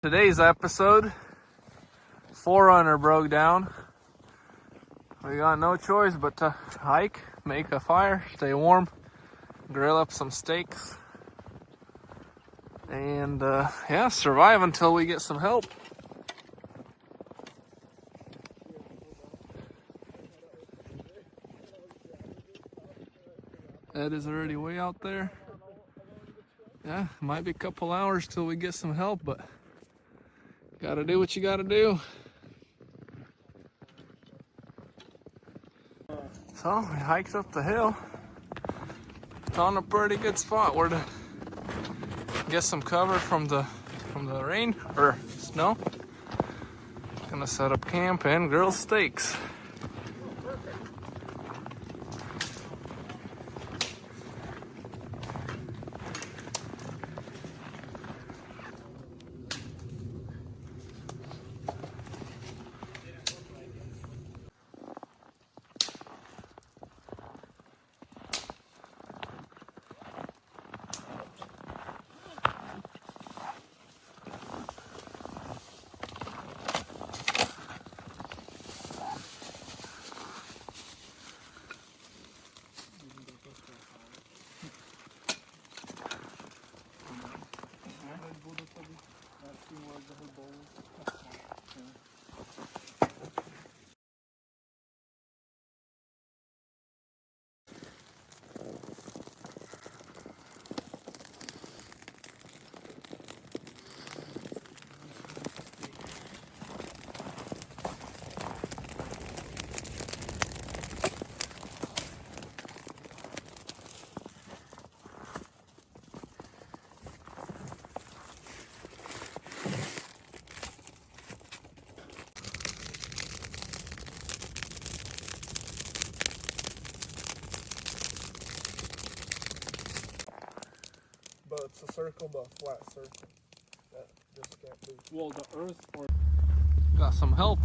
Today's episode, Forerunner broke down. We got no choice but to hike, make a fire, stay warm, grill up some steaks, and survive until we get some help. Ed is already way out there. Yeah, might be a couple hours till we get some help, but gotta do what you gotta do. So we hiked up the hill. Found a pretty good spot where to get some cover from the rain or snow. Gonna set up camp and grill steaks. But it's a circle, but a flat circle. That just can't be. Well, the earth or got some help.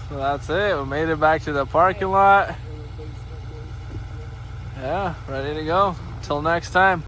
So that's it. We made it back to the parking lot. Yeah, ready to go. Till next time.